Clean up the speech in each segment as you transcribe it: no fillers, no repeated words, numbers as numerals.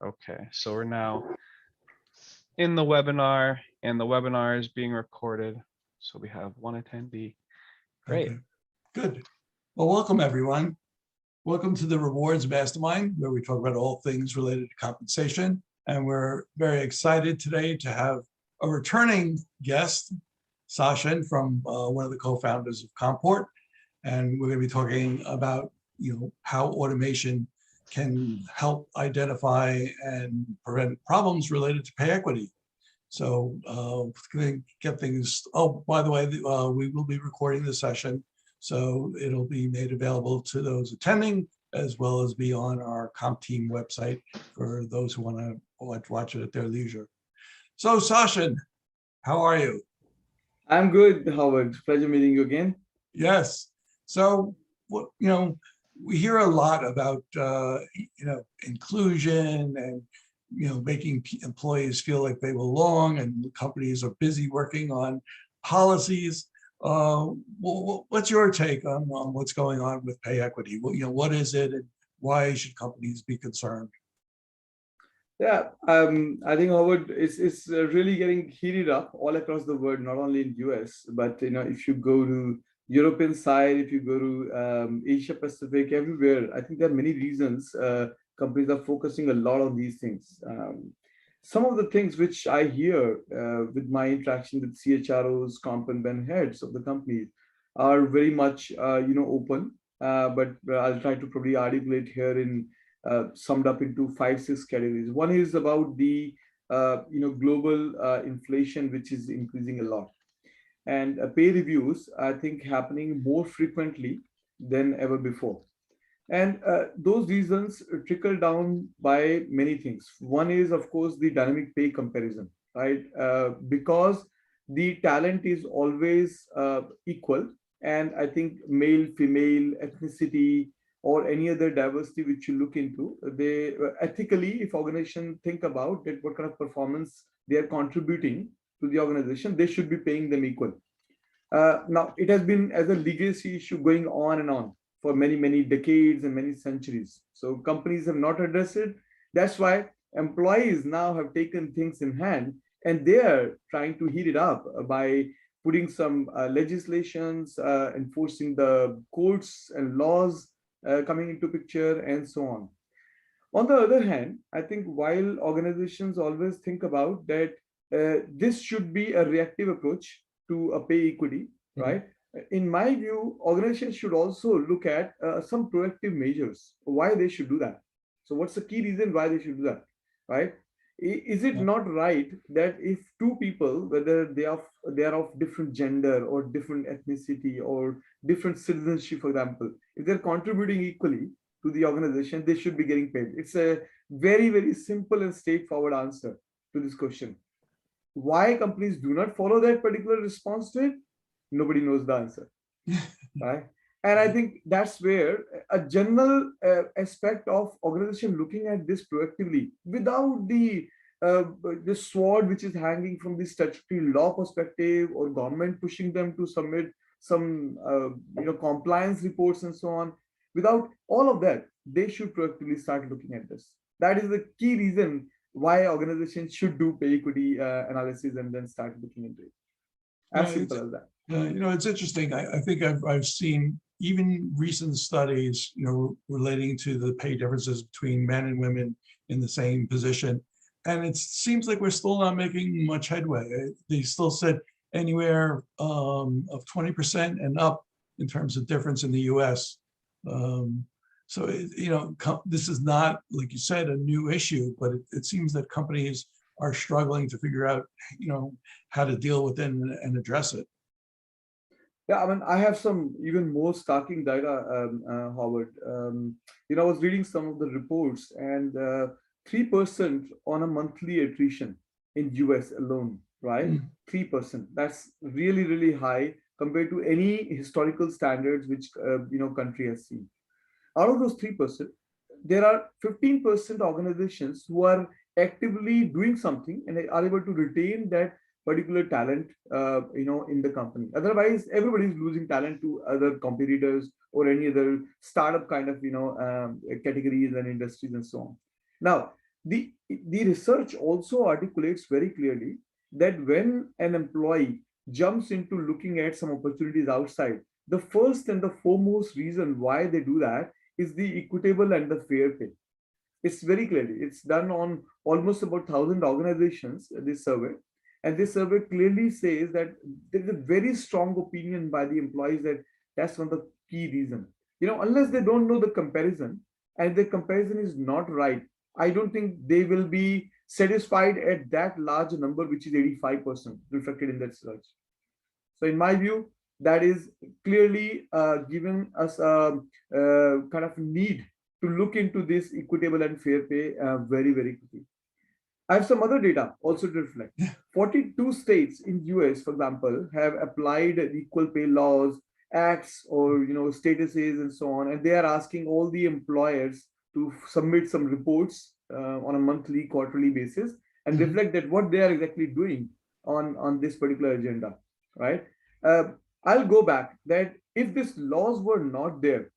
Okay, so we're now in the webinar, and the webinar is being recorded. So we have one attendee. Great. Okay, good. Well, welcome everyone. Welcome to the Rewards Mastermind, where we talk about all things related to compensation. And we're very excited today to have a returning guest, Sachin, from one of the co-founders of Compport. And we're going to be talking about, how automation can help identify and prevent problems related to pay equity. So going to get things. Oh, by the way, we will be recording the session, so it'll be made available to those attending, as well as be on our Comp Team website for those who want to watch it at their leisure. So, Sachin, how are you? I'm good, Howard. Pleasure meeting you again. Yes. So, we hear a lot about inclusion and making employees feel like they belong, and companies are busy working on policies. What's your take on what's going on with pay equity? What is it, and why should companies be concerned? Yeah, I think Howard, it's really getting heated up all across the world, not only in US, but if you go to European side, if you go to Asia Pacific, everywhere, I think there are many reasons companies are focusing a lot on these things. Some of the things which I hear with my interaction with CHROs, comp and ben heads of the companies are very much open, but I'll try to probably articulate here in summed up into 5-6 categories. One is about the global inflation, which is increasing a lot, and pay reviews, I think, happening more frequently than ever before. And those reasons trickle down by many things. One is, of course, the dynamic pay comparison, right? Because the talent is always equal. And I think male, female, ethnicity, or any other diversity which you look into, they ethically, if organizations think about that, what kind of performance they are contributing to the organization, they should be paying them equal. Now, it has been as a legacy issue going on and on for many, many decades and many centuries. So companies have not addressed it. That's why employees now have taken things in hand, and they are trying to heat it up by putting some legislations, enforcing the codes and laws coming into picture, and so on. On the other hand, I think while organizations always think about that this should be a reactive approach to a pay equity, right? In my view, organizations should also look at some proactive measures, why they should do that. So what's the key reason why they should do that, right? Is it not right that if two people, whether they are of different gender or different ethnicity or different citizenship, for example, if they're contributing equally to the organization, they should be getting paid? It's a very, very simple and straightforward answer to this question. Why companies do not follow that particular response to it, nobody knows the answer, right? And I think that's where a general aspect of organization looking at this proactively without the sword which is hanging from the statutory law perspective, or government pushing them to submit some compliance reports and so on. Without all of that, they should proactively start looking at this. That is the key reason why organizations should do pay equity analysis and then start looking into it. As simple as that. It's interesting. I think I've seen even recent studies, relating to the pay differences between men and women in the same position. And it seems like we're still not making much headway. They still said anywhere of 20% and up in terms of difference in the US. So, this is not, like you said, a new issue, but it seems that companies are struggling to figure out, how to deal with it and address it. Yeah, I mean, I have some even more starking data, Howard. I was reading some of the reports, and 3% on a monthly attrition in US alone, right? 3%. That's really, really high compared to any historical standards which country has seen. Out of those 3%, there are 15% organizations who are actively doing something and are able to retain that particular talent, in the company. Otherwise, everybody is losing talent to other competitors or any other startup kind of, categories and industries and so on. Now, The research also articulates very clearly that when an employee jumps into looking at some opportunities outside, the first and the foremost reason why they do that is the equitable and the fair pay. It's very clearly, it's done on almost about 1,000 organizations, this survey. And this survey clearly says that there's a very strong opinion by the employees that that's one of the key reasons. Unless they don't know the comparison, and the comparison is not right, I don't think they will be satisfied at that large number, which is 85% reflected in that search. So in my view, that is clearly given us a kind of need to look into this equitable and fair pay very, very quickly. I have some other data also to reflect. 42 states in US, for example, have applied equal pay laws, acts, or statuses and so on, and they are asking all the employers to submit some reports on a monthly, quarterly basis and reflect that what they are exactly doing on this particular agenda, right? I'll go back that if these laws were not there,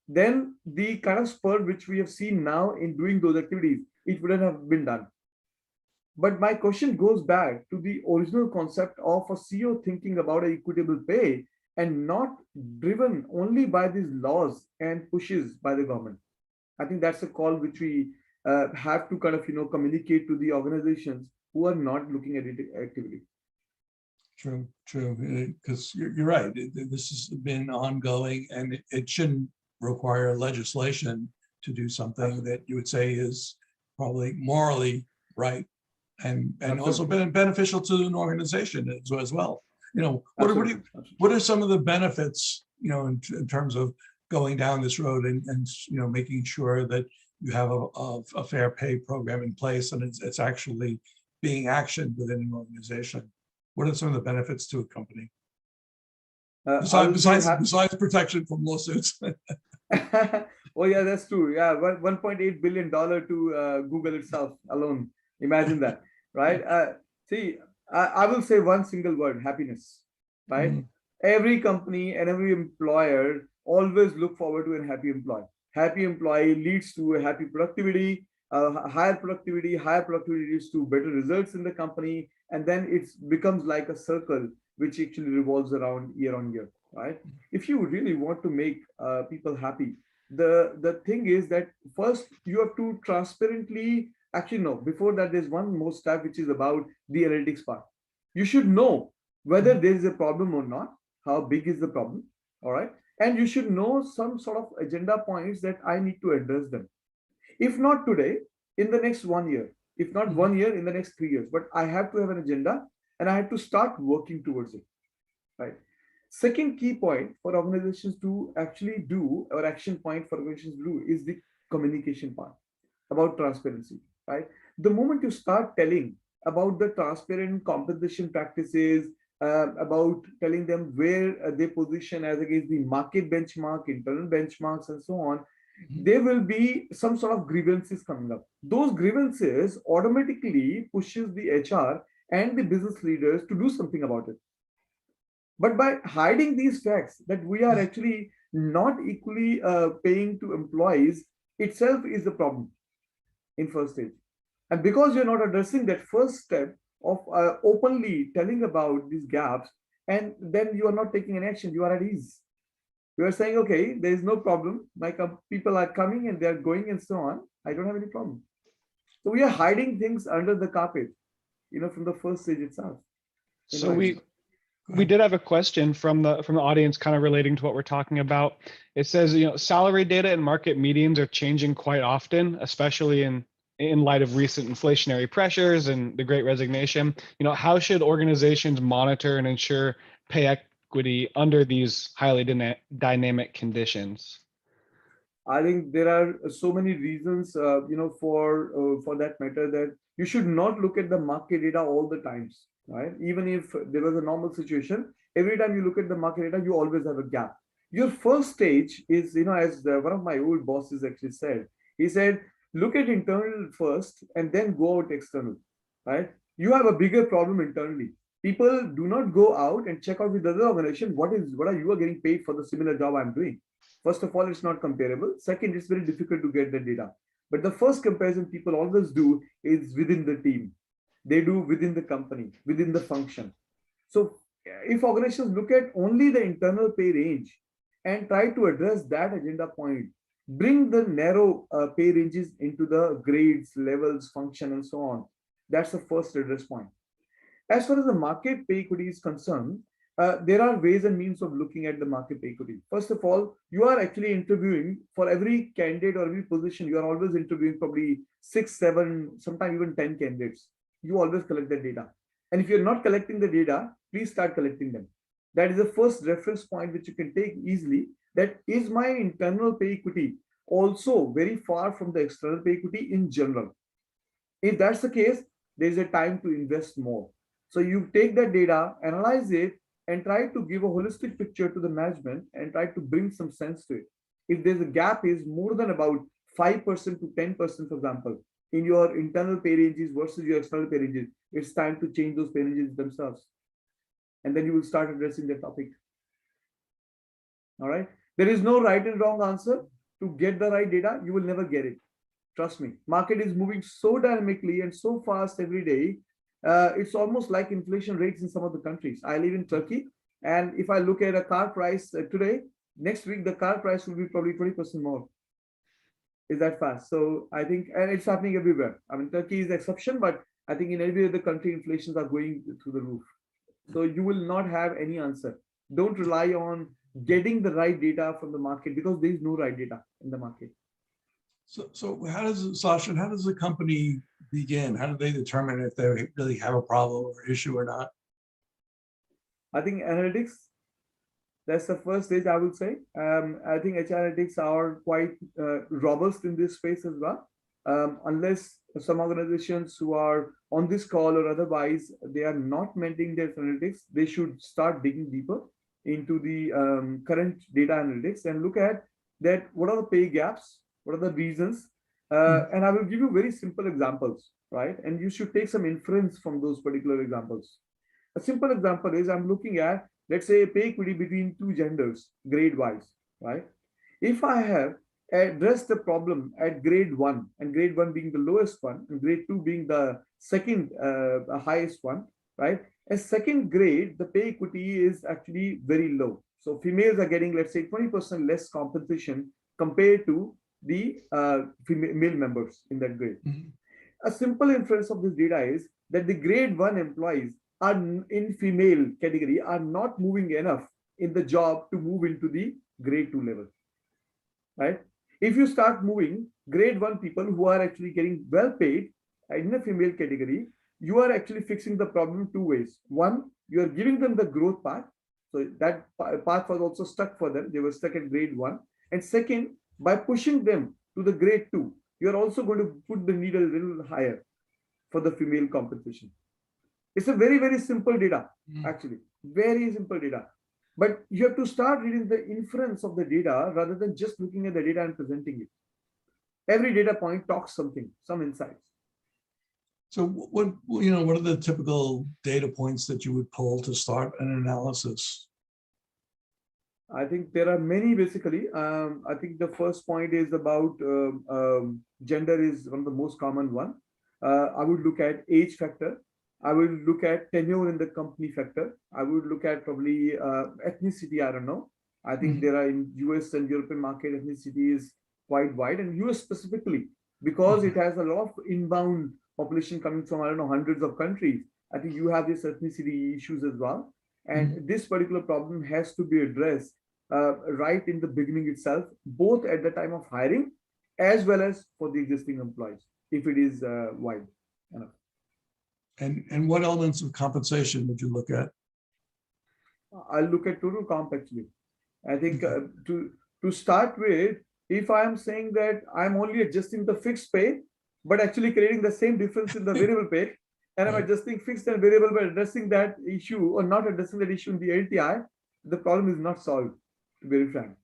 then the kind of spur which we have seen now in doing those activities, it wouldn't have been done. But my question goes back to the original concept of a CEO thinking about an equitable pay and not driven only by these laws and pushes by the government. I think that's a call which we have to kind of communicate to the organizations who are not looking at it actively. True, because you're right. This has been ongoing, and it shouldn't require legislation to do something that you would say is probably morally right and also been beneficial to an organization as well. What are some of the benefits, in terms of going down this road and making sure that you have a fair pay program in place and it's actually being actioned within an organization? What are some of the benefits to a company? Besides protection from lawsuits. Oh yeah, that's true. Yeah, $1.8 billion to Google itself alone. Imagine that, right? See, I will say one single word: happiness. Right? Every company and every employer always look forward to a happy employee. Happy employee leads to a happy productivity. Higher productivity leads to better results in the company, and then it becomes like a circle which actually revolves around year on year, right? If you really want to make people happy, the thing is that first you have to transparently, actually no, before that there's one more step which is about the analytics part. You should know whether there is a problem or not, how big is the problem, all right? And you should know some sort of agenda points that I need to address them. If not today, in the next 1 year, if not 1 year, in the next 3 years, but I have to have an agenda and I have to start working towards it, right? Second key point for organizations to actually do, or action point for organizations to do, is the communication part about transparency, right? The moment you start telling about the transparent compensation practices, about telling them where they position as against the market benchmark, internal benchmarks, and so on, there will be some sort of grievances coming up. Those grievances automatically pushes the HR and the business leaders to do something about it. But by hiding these facts that we are actually not equally paying to employees itself is the problem in first stage. And because you're not addressing that first step of openly telling about these gaps, and then you are not taking an action, you are at ease. You are saying, okay, there is no problem. My people are coming and they are going and so on. I don't have any problem. So we are hiding things under the carpet, from the first stage itself. So we did have a question from the audience kind of relating to what we're talking about. It says, salary data and market medians are changing quite often, especially in light of recent inflationary pressures and the Great Resignation. How should organizations monitor and ensure pay equity under these highly dynamic conditions? I think there are so many reasons, for that matter, that you should not look at the market data all the times, right? Even if there was a normal situation, every time you look at the market data, you always have a gap. Your first stage is, as one of my old bosses actually said, he said, look at internal first and then go out external, right? You have a bigger problem internally. People do not go out and check out with the other organization, what are you getting paid for the similar job I'm doing? First of all, it's not comparable. Second, it's very difficult to get the data. But the first comparison people always do is within the team. They do within the company, within the function. So if organizations look at only the internal pay range and try to address that agenda point, bring the narrow pay ranges into the grades, levels, function, and so on. That's the first address point. As far as the market pay equity is concerned, there are ways and means of looking at the market pay equity. First of all, you are actually interviewing for every candidate or every position. You are always interviewing probably 6, 7, sometimes even 10 candidates. You always collect that data. And if you're not collecting the data, please start collecting them. That is the first reference point which you can take easily. That is my internal pay equity also very far from the external pay equity in general. If that's the case, there's a time to invest more. So you take that data, analyze it, and try to give a holistic picture to the management and try to bring some sense to it. If there's a gap is more than about 5% to 10%, for example, in your internal pay ranges versus your external pay ranges, it's time to change those pay ranges themselves. And then you will start addressing the topic. All right. There is no right and wrong answer. To get the right data, you will never get it. Trust me. Market is moving so dynamically and so fast every day. It's almost like inflation rates in some of the countries. I live in Turkey, and if I look at a car price today, next week the car price will be probably 20% more. Is that fast? So I think, and it's happening everywhere. I mean, Turkey is the exception, but I think in every other country, inflations are going through the roof. So you will not have any answer. Don't rely on getting the right data from the market, because there is no right data in the market. So how does Sachin, how does the company begin? How do they determine if they really have a problem or issue or not? I think analytics, that's the first stage, I would say. I think HR analytics are quite robust in this space as well. Unless some organizations who are on this call or otherwise, they are not maintaining their analytics, they should start digging deeper into the current data analytics and look at that. What are the pay gaps? What are the reasons? And I will give you very simple examples, right? And you should take some inference from those particular examples. A simple example is I'm looking at, let's say, pay equity between two genders, grade wise, right? If I have addressed the problem at grade 1, and grade 1 being the lowest one, and grade 2 being the second highest one, right? As second grade, the pay equity is actually very low. So females are getting, let's say, 20% less compensation compared to the male members in that grade. A simple inference of this data is that the grade 1 employees are in female category are not moving enough in the job to move into the grade 2 level, right? If you start moving grade 1 people who are actually getting well paid in a female category, you are actually fixing the problem two ways. One, you are giving them the growth path. So that path was also stuck for them. They were stuck at grade 1. And second, by pushing them to the grade 2, you are also going to put the needle a little higher for the female compensation. It's a very, very simple data, actually. Very simple data. But you have to start reading the inference of the data rather than just looking at the data and presenting it. Every data point talks something, some insights. So what are the typical data points that you would pull to start an analysis? I think there are many, basically. I think the first point is about gender is one of the most common one. I would look at age factor. I would look at tenure in the company factor. I would look at probably ethnicity. I don't know. I think there are in US and European market, ethnicity is quite wide, and US specifically, because it has a lot of inbound population coming from, I don't know, hundreds of countries. I think you have these ethnicity issues as well. And this particular problem has to be addressed right in the beginning itself, both at the time of hiring as well as for the existing employees, if it is wide enough. And what elements of compensation would you look at? I'll look at total comp, actually. I think to start with, if I am saying that I'm only adjusting the fixed pay, but actually creating the same difference in the variable pay, and I'm adjusting fixed and variable by addressing that issue or not addressing that issue in the LTI, the problem is not solved, to be very frank.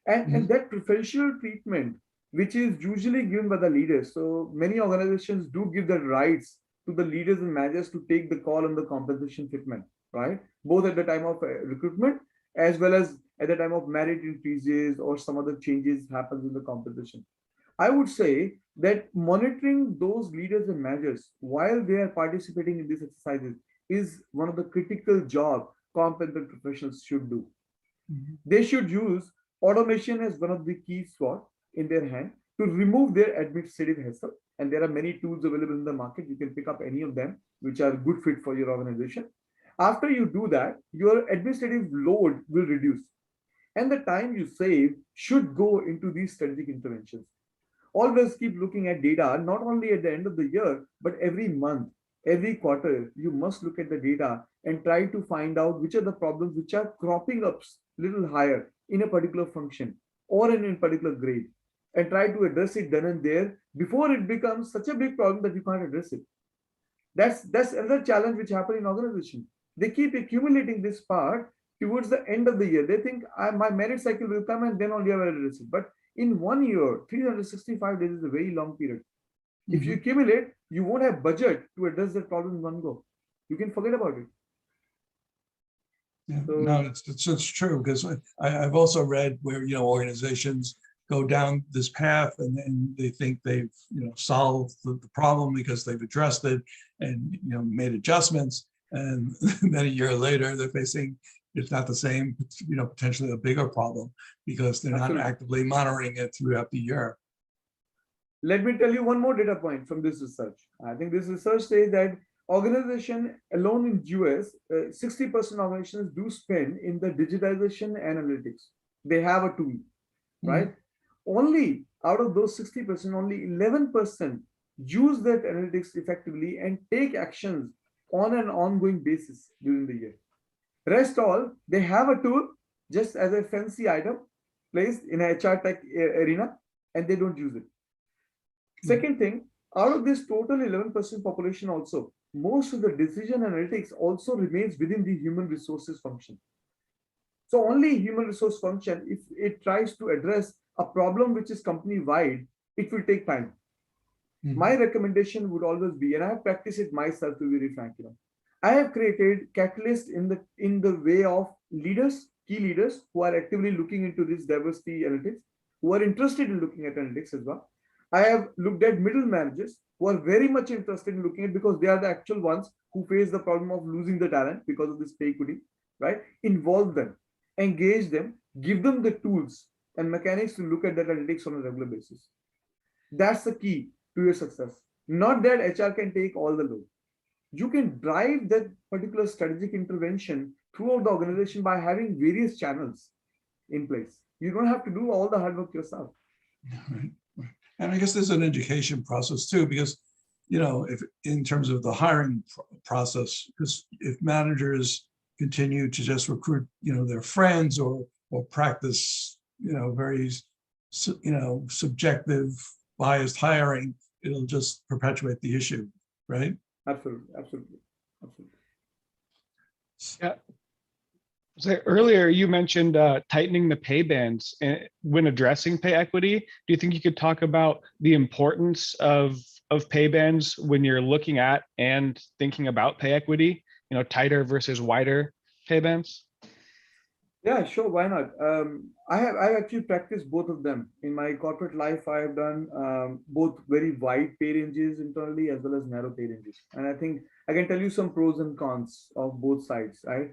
And that preferential treatment, which is usually given by the leaders. So many organizations do give the rights to the leaders and managers to take the call on the compensation treatment, right? Both at the time of recruitment as well as at the time of merit increases or some other changes happens in the compensation. I would say that monitoring those leaders and managers while they are participating in these exercises is one of the critical job competent professionals should do. Mhm. They should use automation as one of the key sword in their hand to remove their administrative hassle. And there are many tools available in the market. You can pick up any of them which are good fit for your organization. After you do that, your administrative load will reduce. And the time you save should go into these strategic interventions. Always keep looking at data, not only at the end of the year, but every month, every quarter. You must look at the data and try to find out which are the problems which are cropping up little higher in a particular function or in a particular grade, and try to address it then and there before it becomes such a big problem that you can't address it. That's another challenge which happen in organization. They keep accumulating this part towards the end of the year. They think my merit cycle will come and then only I will address it. But in 1 year, 365 days is a very long period. If you Mhm. accumulate, you won't have budget to address that problem in one go. You can forget about it. Yeah, So no, it's true, because I've also read where, organizations go down this path and then they think they've, solved the problem because they've addressed it and, made adjustments. And then a year later, they're facing, if not the same, potentially a bigger problem because they're not Absolutely. actively monitoring it throughout the year. let me tell you one more data point from this research. I think this research says that organization alone in US, 60% organizations do spend in the digitization analytics. They have a tool, right? Only out of those 60%, only 11% use that analytics effectively and take actions on an ongoing basis during the year. Rest all, they have a tool just as a fancy item placed in a HR tech arena and they don't use it. Second thing, out of this total 11% population also, most of the decision analytics also remains within the human resources function. So only human resource function, if it tries to address a problem which is company wide, it will take time. My recommendation would always be, and I have practiced it myself to be very frank, I have created catalyst in the way of leaders, key leaders who are actively looking into this diversity analytics, who are interested in looking at analytics as well. I have looked at middle managers who are very much interested in looking at, because they are the actual ones who face the problem of losing the talent because of this pay equity, right? Involve them, engage them, give them the tools and mechanics to look at that analytics on a regular basis. That's the key to your success. Not that HR can take all the load. You can drive that particular strategic intervention throughout the organization by having various channels in place. You don't have to do all the hard work yourself. Right. And I guess there's an education process too, because, if in terms of the hiring process, because if managers continue to just recruit, their friends or practice, very, subjective, biased hiring, it'll just perpetuate the issue, right? Absolutely, absolutely, absolutely. Yeah. So earlier you mentioned tightening the pay bands when addressing pay equity. Do you think you could talk about the importance of pay bands when you're looking at and thinking about pay equity? Tighter versus wider pay bands. Yeah, sure. Why not? I actually practiced both of them in my corporate life. I have done both very wide pay ranges internally as well as narrow pay ranges, and I think I can tell you some pros and cons of both sides. Right?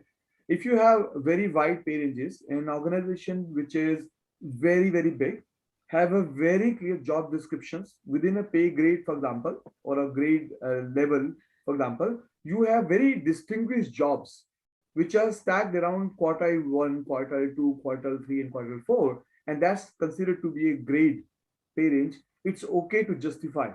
If you have very wide pay ranges in an organization which is very big, have a very clear job descriptions within a pay grade, for example, or a grade level, for example, you have very distinguished jobs which are stacked around quartile 1, quartile 2, quartile 3, and quartile 4, and that's considered to be a grade pay range. It's okay to justify,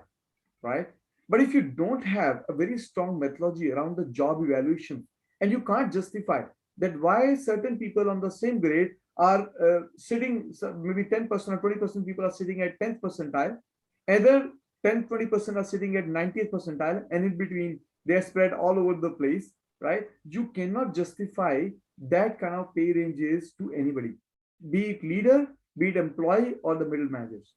right? But if you don't have a very strong methodology around the job evaluation, and you can't justify that why certain people on the same grade are sitting, maybe 10% or 20% people are sitting at 10th percentile, other 10-20% are sitting at 90th percentile, and in between they're spread all over the place, right? You cannot justify that kind of pay ranges to anybody, be it leader, be it employee, or the middle managers,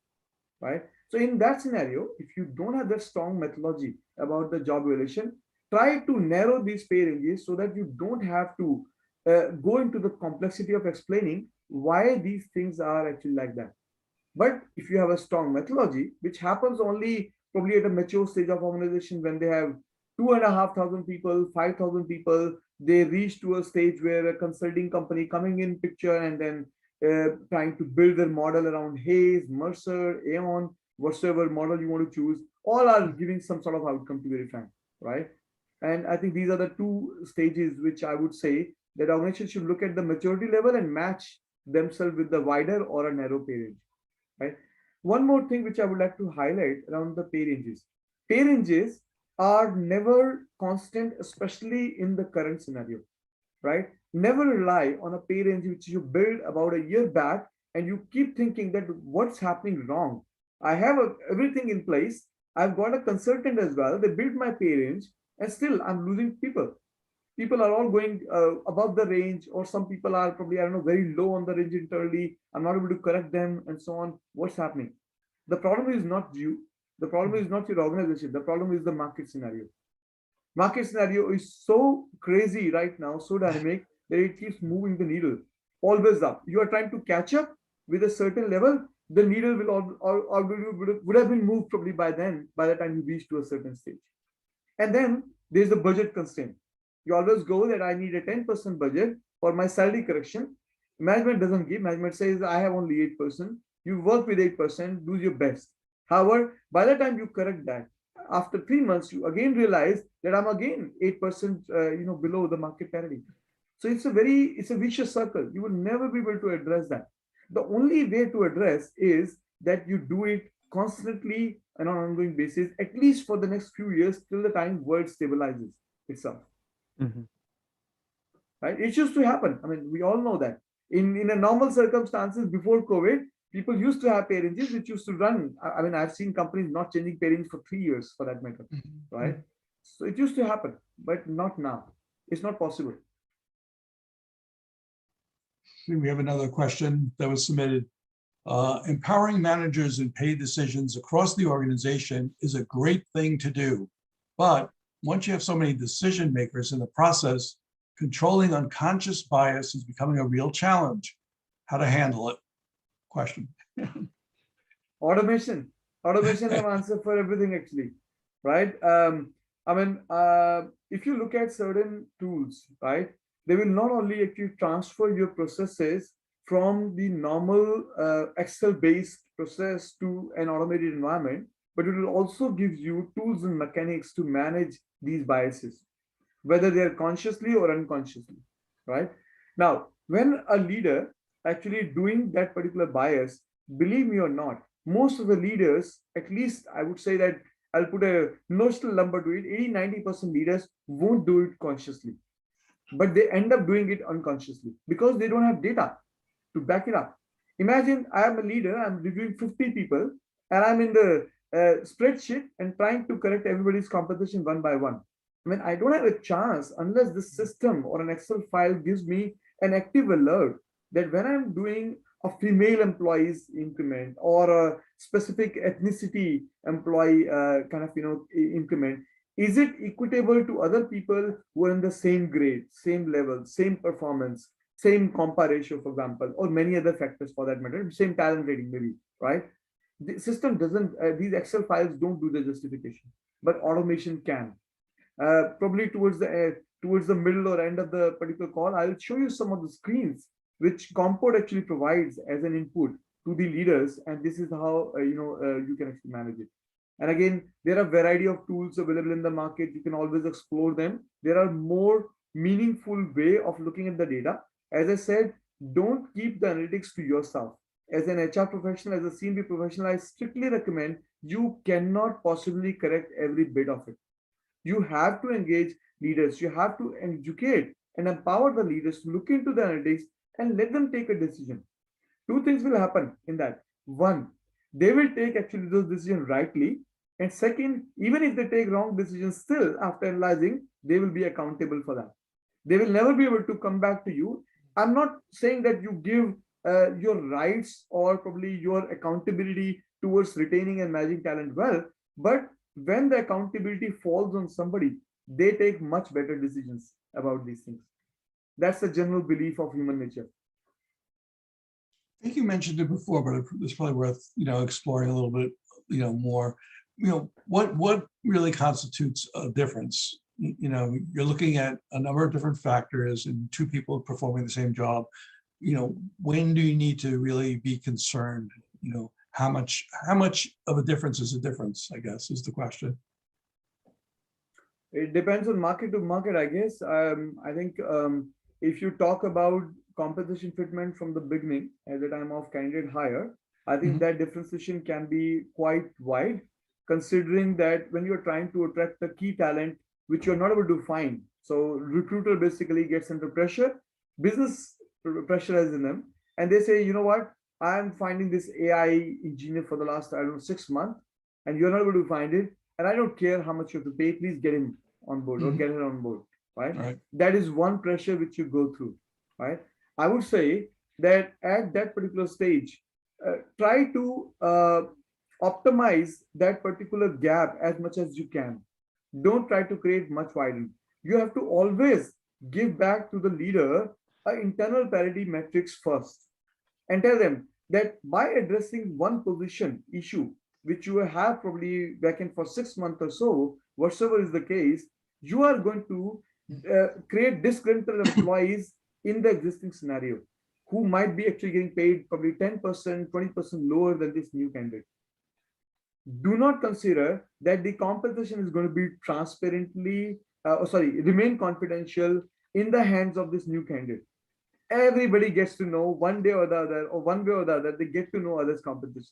right? So in that scenario, if you don't have that strong methodology about the job evaluation, try to narrow these pay ranges so that you don't have to go into the complexity of explaining why these things are actually like that. But if you have a strong methodology, which happens only probably at a mature stage of organization when they have 2,500 people, 5,000 people, they reach to a stage where a consulting company coming in picture and then trying to build their model around Hayes, Mercer, Aon, whatsoever model you want to choose, all are giving some sort of outcome, to be very frank, right? And I think these are the two stages which I would say that organizations should look at the maturity level and match themselves with the wider or a narrow pay range, right? One more thing which I would like to highlight around the pay ranges. Pay ranges are never constant, especially in the current scenario, right? Never rely on a pay range which you build about a year back and you keep thinking that what's happening wrong. I have everything in place. I've got a consultant as well. They built my pay range and still I'm losing people. People are all going above the range, or some people are probably, I don't know, very low on the range internally. I'm not able to correct them and so on. What's happening? The problem is not you. The problem is not your organization. The problem is the market scenario. Market scenario is so crazy right now, so dynamic that it keeps moving the needle always up. You are trying to catch up with a certain level. The needle would have been moved probably by then, by the time you reach to a certain stage. And then there's the budget constraint. You always go that I need a 10% budget for my salary correction. Management doesn't give. Management says I have only 8%. You work with 8%, do your best. However, by the time you correct that, after 3 months, you again realize that I'm again 8% below the market parity. So it's a vicious circle. You will never be able to address that. The only way to address is that you do it constantly and on an ongoing basis, at least for the next few years till the time world stabilizes itself. Mm-hmm. Right? It used to happen. I mean, we all know that. In a normal circumstances before COVID, people used to have pay ranges which used to run. I mean, I've seen companies not changing pay range for 3 years for that matter, right? So it used to happen, but not now. It's not possible. We have another question that was submitted. Empowering managers in pay decisions across the organization is a great thing to do. But once you have so many decision makers in the process, controlling unconscious bias is becoming a real challenge. How to handle it? Question. Automation have answer for everything actually, right? If you look at certain tools, right, they will not only actually transfer your processes from the normal Excel-based process to an automated environment, but it will also give you tools and mechanics to manage these biases, whether they are consciously or unconsciously, right? Now, when a leader actually doing that particular bias, believe me or not, most of the leaders, at least I would say that I'll put a notional number to it, 80-90% leaders won't do it consciously, but they end up doing it unconsciously because they don't have data to back it up. Imagine I am a leader, I'm reviewing 50 people, and I'm in the spreadsheet and trying to correct everybody's compensation one by one. I mean, I don't have a chance unless the system or an Excel file gives me an active alert that when I'm doing a female employee's increment or a specific ethnicity employee increment, is it equitable to other people who are in the same grade, same level, same performance, same compa ratio, for example, or many other factors for that matter, same talent rating maybe, right? The system doesn't, these Excel files don't do the justification, but automation can. Probably towards the middle or end of the particular call, I'll show you some of the screens which Compport actually provides as an input to the leaders, and this is how you can actually manage it. And again, there are a variety of tools available in the market. You can always explore them. There are more meaningful way of looking at the data. As I said, don't keep the analytics to yourself. As an HR professional, as a C&B professional, I strictly recommend you cannot possibly correct every bit of it. You have to engage leaders. You have to educate and empower the leaders to look into the analytics and let them take a decision. Two things will happen in that. One, they will take actually those decisions rightly. And second, even if they take wrong decisions, still after analyzing, they will be accountable for that. They will never be able to come back to you. I'm not saying that you give your rights or probably your accountability towards retaining and managing talent well, but when the accountability falls on somebody, they take much better decisions about these things. That's the general belief of human nature. think you mentioned it before, but it's probably worth, exploring a little bit, more. What really constitutes a difference? You're looking at a number of different factors and two people performing the same job. When do you need to really be concerned? How much of a difference is a difference, I guess, is the question. It depends on market to market, I guess. I think if you talk about compensation fitment from the beginning at the time of candidate hire, I think that differentiation can be quite wide, considering that when you're trying to attract the key talent, which you're not able to find. So recruiter basically gets under pressure, business pressurizing them, and they say, you know what, I'm finding this AI engineer for the last, I don't know, 6 months, and you're not able to find it. And I don't care how much you have to pay, please get him on board or get her on board, right? That is one pressure which you go through, right? I would say that at that particular stage, try to optimize that particular gap as much as you can. Don't try to create much wider. You have to always give back to the leader an internal parity metrics first and tell them that by addressing one position issue, which you have probably vacant for 6 months or so, whatsoever is the case, you are going to create disgruntled employees in the existing scenario who might be actually getting paid probably 10%, 20% lower than this new candidate. Do not consider that the compensation is going to be transparently, remain confidential in the hands of this new candidate. Everybody gets to know one day or the other, or one way or the other, they get to know others' compensation.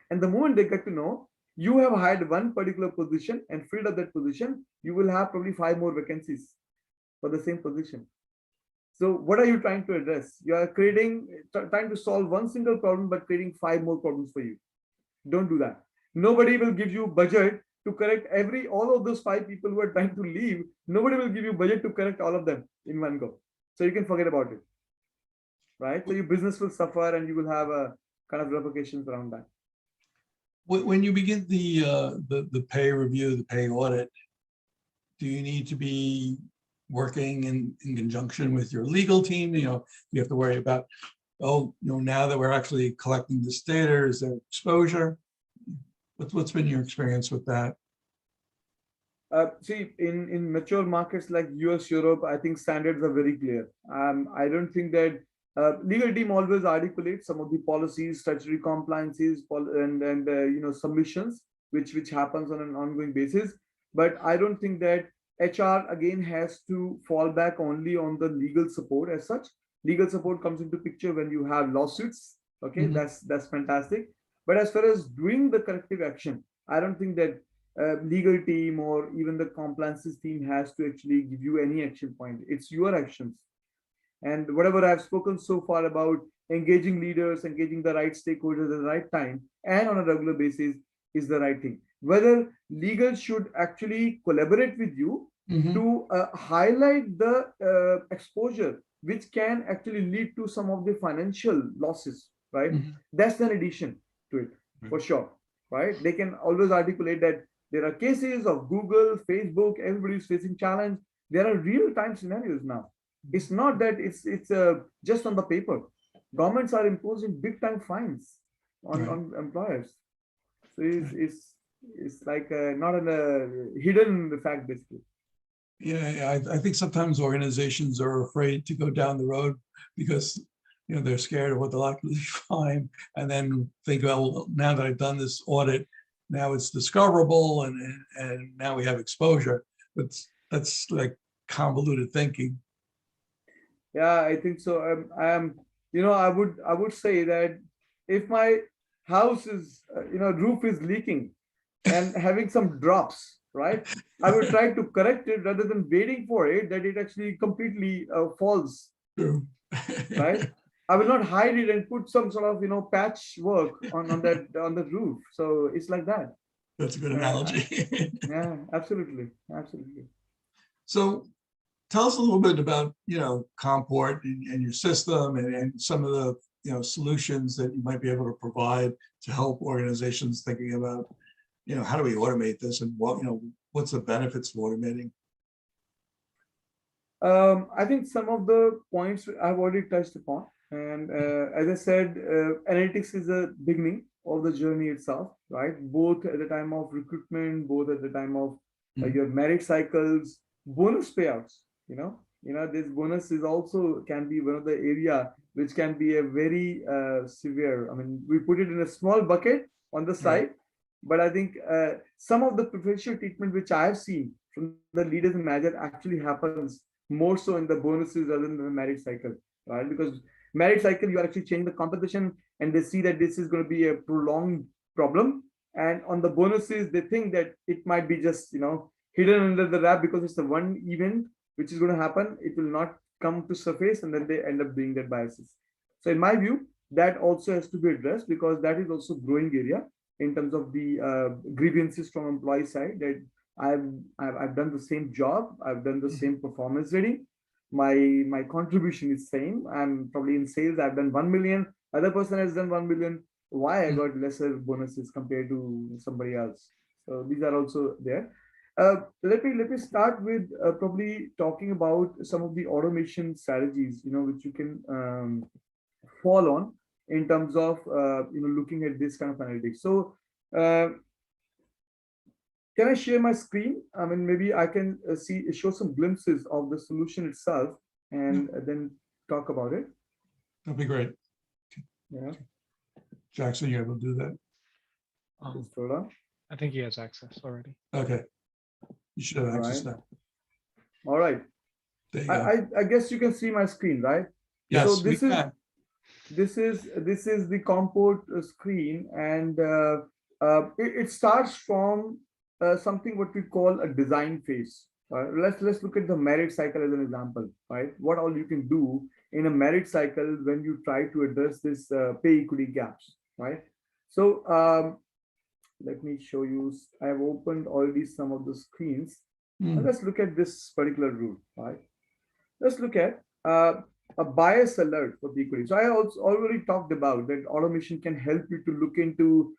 And the moment they get to know, you have hired one particular position and filled up that position, you will have probably 5 more vacancies for the same position. So what are you trying to address? You are trying to solve one single problem, but creating 5 more problems for you. Don't do that. Nobody will give you budget to correct all of those 5 people who are trying to leave. Nobody will give you budget to correct all of them in one go. So you can forget about it, right? So your business will suffer and you will have a kind of repercussions around that. When you begin the pay review, the pay audit, do you need to be working in conjunction with your legal team? You have to worry about, now that we're actually collecting this data, is there exposure? What's been your experience with that? See, in mature markets like US, Europe, I think standards are very clear. I don't think that legal team always articulates some of the policies, statutory compliances, and submissions, which happens on an ongoing basis. But I don't think that HR again has to fall back only on the legal support as such. Legal support comes into picture when you have lawsuits. Okay, that's fantastic. But as far as doing the corrective action, I don't think that legal team or even the compliances team has to actually give you any action point. It's your actions. And whatever I've spoken so far about engaging leaders, engaging the right stakeholders at the right time and on a regular basis is the right thing. Whether legal should actually collaborate with you to highlight the exposure, which can actually lead to some of the financial losses, right? That's an addition to it, for sure, right? They can always articulate that there are cases of Google, Facebook, everybody's facing challenge. There are real-time scenarios now. It's not that it's just on the paper. Governments are imposing big-time fines on employers. So it's like not a hidden fact, basically. Yeah, I think sometimes organizations are afraid to go down the road because they're scared of what they'll actually find, and then think, well, now that I've done this audit, now it's discoverable, and now we have exposure. But that's like convoluted thinking. Yeah, I think so. I would say that if my house is, roof is leaking and having some drops, right? I will try to correct it rather than waiting for it that it actually completely falls. True. Right? I will not hide it and put some sort of patch work on the roof. So it's like that. That's a good analogy. Yeah, absolutely. So tell us a little bit about Compport and your system and some of the solutions that you might be able to provide to help organizations thinking about how do we automate this, and what's the benefits of automating? I think some of the points I've already touched upon. And as I said, analytics is the beginning of the journey itself, right? Both at the time of recruitment, both at the time of your merit cycles, bonus payouts. This bonus is also can be one of the area which can be a very severe. I mean, we put it in a small bucket on the side, but I think some of the preferential treatment which I have seen from the leaders and manager actually happens more so in the bonuses rather than the merit cycle, right? Because merit cycle, you are actually changing the competition and they see that this is going to be a prolonged problem. And on the bonuses, they think that it might be just, hidden under the wrap because it's the one event which is going to happen. It will not come to surface and then they end up doing that biases. So in my view, that also has to be addressed because that is also growing area in terms of the grievances from employee side that I've done the same job. I've done the same performance rating. My contribution is same. I'm probably in sales. I've done 1 million. Other person has done 1 million. Why I got lesser bonuses compared to somebody else? So these are also there. Let me start with probably talking about some of the automation strategies, which you can fall on in terms of looking at this kind of analytics. So can I share my screen? I mean, maybe I can show some glimpses of the solution itself and then talk about it. That'd be great. Yeah. Jackson, you able to do that? Just hold on. I think he has access already. Okay. You should have access Right. now. All right. There you go. I guess you can see my screen, right? Yes, So this we is can. this is the Compport screen, and it starts from something what we call a design phase. Let's look at the merit cycle as an example, right? What all you can do in a merit cycle when you try to address this pay equity gaps, right? So let me show you. I have opened already some of the screens. And let's look at this particular rule, right? Let's look at a bias alert for the equity. So I also already talked about that automation can help you to look into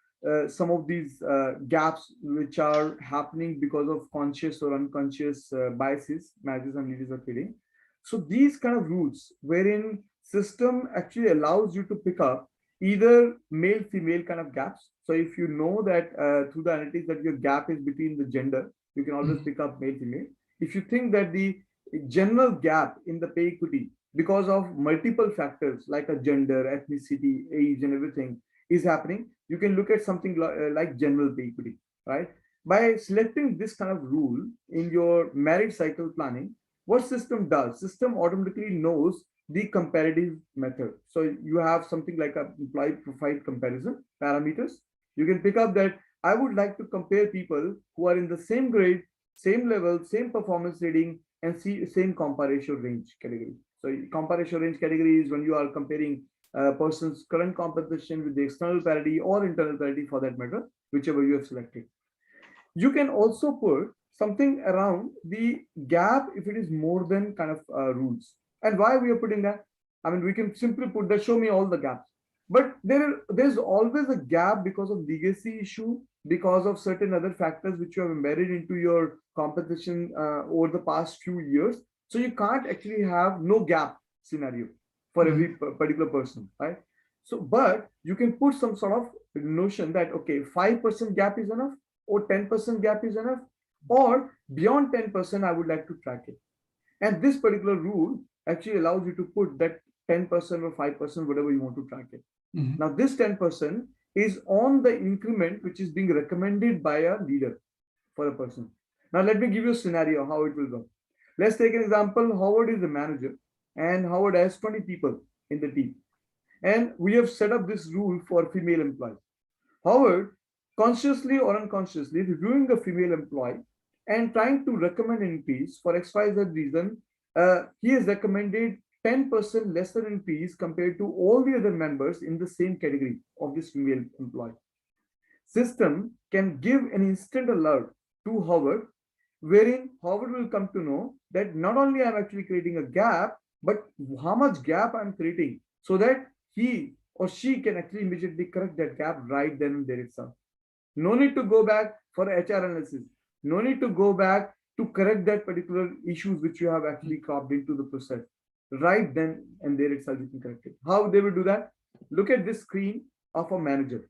some of these gaps which are happening because of conscious or unconscious biases, managers and leaders are feeling. So these kind of rules wherein system actually allows you to pick up either male female kind of gaps. So if you know that through the analytics that your gap is between the gender, you can always pick up male female. If you think that the general gap in the pay equity because of multiple factors like a gender, ethnicity, age, and everything is happening, you can look at something like general pay equity, right? By selecting this kind of rule in your merit cycle planning, what system does? System automatically knows the comparative method. So you have something like a employee profile comparison parameters. You can pick up that I would like to compare people who are in the same grade, same level, same performance rating, and see same compa ratio range category. So compa ratio range category is when you are comparing a person's current compensation with the external parity or internal parity for that matter, whichever you have selected. You can also put something around the gap if it is more than kind of rules. And why we are putting that? I mean, we can simply put that, show me all the gaps. But there's always a gap because of legacy issue, because of certain other factors which you have embedded into your compensation over the past few years. So you can't actually have no gap scenario for every particular person, right? So, but you can put some sort of notion that, okay, 5% gap is enough, or 10% gap is enough, or beyond 10%, I would like to track it. And this particular rule actually allows you to put that 10% or 5%, whatever you want to track it. Now, this 10% is on the increment which is being recommended by a leader for a person. Now, let me give you a scenario how it will go. Let's take an example. Howard is the manager, and Howard has 20 people in the team. And we have set up this rule for female employees. Howard, consciously or unconsciously, reviewing a female employee and trying to recommend increase for XYZ reason, he has recommended 10% lesser increase compared to all the other members in the same category of this female employee. System can give an instant alert to Howard, wherein Howard will come to know that not only I'm actually creating a gap, but how much gap I'm creating, so that he or she can actually immediately correct that gap right then and there itself. No need to go back for HR analysis. No need to go back to correct that particular issues which you have actually cropped into the process. right then and there itself you can correct it. How they will do that? Look at this screen of a manager.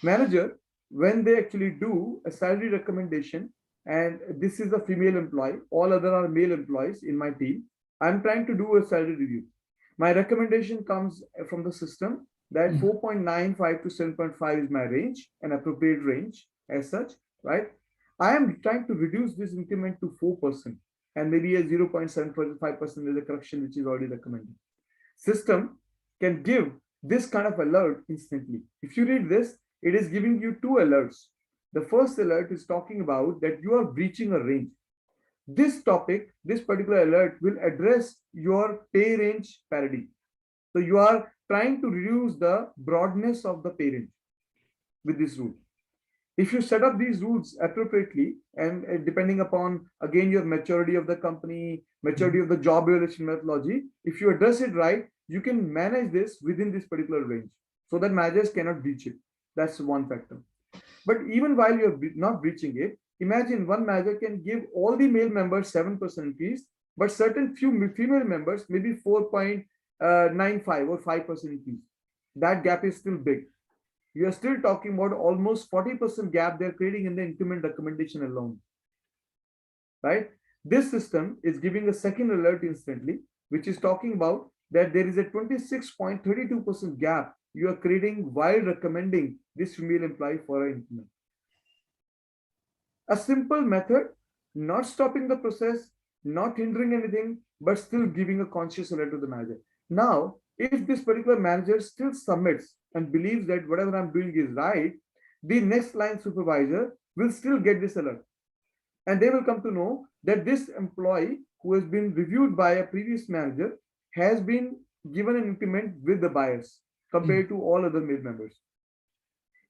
Manager, when they actually do a salary recommendation, and this is a female employee, all other are male employees in my team, I'm trying to do a salary review. My recommendation comes from the system that 4.95 to 7.5 is my range, an appropriate range as such, right? I am trying to reduce this increment to 4%, and maybe a 0.75% is a correction which is already recommended. System can give this kind of alert instantly. If you read this, it is giving you two alerts. The first alert is talking about that you are breaching a range. This topic, this particular alert will address your pay range parity. So you are trying to reduce the broadness of the pay range with this rule. If you set up these rules appropriately, and depending upon, again, your maturity of the company, maturity of the job evaluation methodology, if you address it right, you can manage this within this particular range so that managers cannot breach it. That's one factor. But even while you're not breaching it, imagine one manager can give all the male members 7% increase, but certain few female members maybe 4.95 or 5% increase. That gap is still big. You are still talking about almost 40% gap they're creating in the increment recommendation alone, right? This system is giving a second alert instantly, which is talking about that there is a 26.32% gap you are creating while recommending this female employee for an increment. A simple method, not stopping the process, not hindering anything, but still giving a conscious alert to the manager. Now, if this particular manager still submits and believes that whatever I'm doing is right, the next line supervisor will still get this alert. And they will come to know that this employee who has been reviewed by a previous manager has been given an increment with the bias compared to all other male members.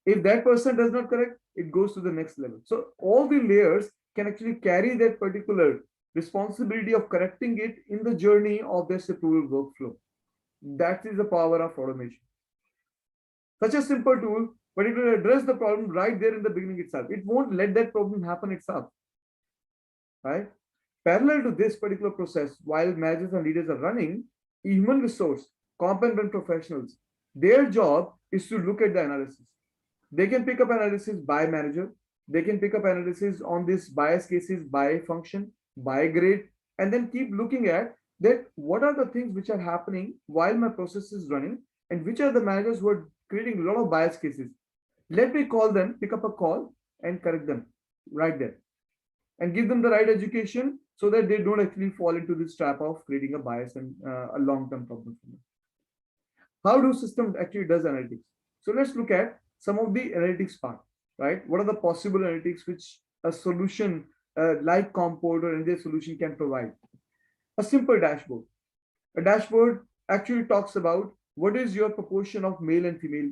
If that person does not correct, it goes to the next level. So all the layers can actually carry that particular responsibility of correcting it in the journey of this approval workflow. That is the power of automation. Such a simple tool, but it will address the problem right there in the beginning itself. It won't let that problem happen itself, right? Parallel to this particular process, while managers and leaders are running, human resource, competent professionals, their job is to look at the analysis. They can pick up analysis by manager. They can pick up analysis on this bias cases by function, by grade, and then keep looking at that what are the things which are happening while my process is running, and which are the managers who are creating a lot of bias cases. Let me call them, pick up a call and correct them right there, and give them the right education so that they don't actually fall into this trap of creating a bias and a long-term problem for them. How do systems actually does analytics? So let's look at some of the analytics part, right? What are the possible analytics which a solution like Compport or any solution can provide? A simple dashboard. A dashboard actually talks about what is your proportion of male and female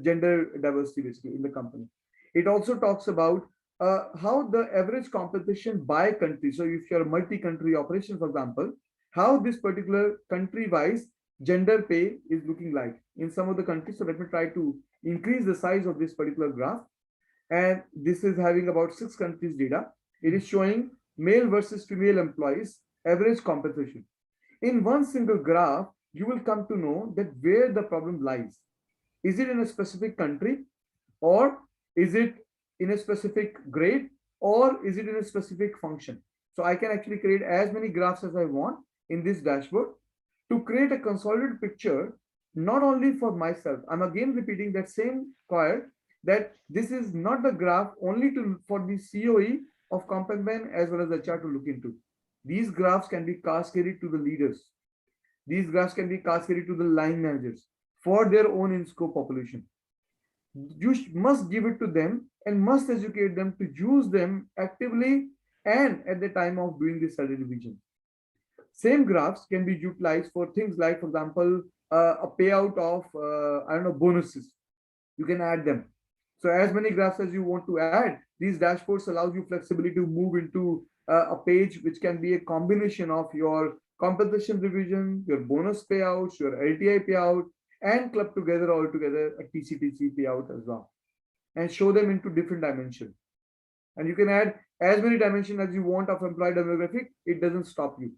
gender diversity basically in the company. It also talks about how the average compensation by country. So if you're a multi-country operation, for example, how this particular country-wise gender pay is looking like in some of the countries. So let me try to increase the size of this particular graph. And this is having about 6 countries data. It is showing male versus female employees average compensation. In one single graph, you will come to know that where the problem lies. Is it in a specific country, or is it in a specific grade, or is it in a specific function? So I can actually create as many graphs as I want in this dashboard to create a consolidated picture, not only for myself. I'm again repeating that same choir, that this is not the graph only for the COE of Compport as well as the HR to look into. These graphs can be cascaded to the leaders. These graphs can be cascaded to the line managers for their own in-scope population. You must give it to them and must educate them to use them actively and at the time of doing this salary revision. Same graphs can be utilized for things like, for example, a payout of, bonuses. You can add them. So as many graphs as you want to add, these dashboards allow you flexibility to move into a page which can be a combination of your compensation revision, your bonus payouts, your LTI payout, and club together all together a TCTC payout as well, and show them into different dimensions. And you can add as many dimensions as you want of employee demographic. It doesn't stop you.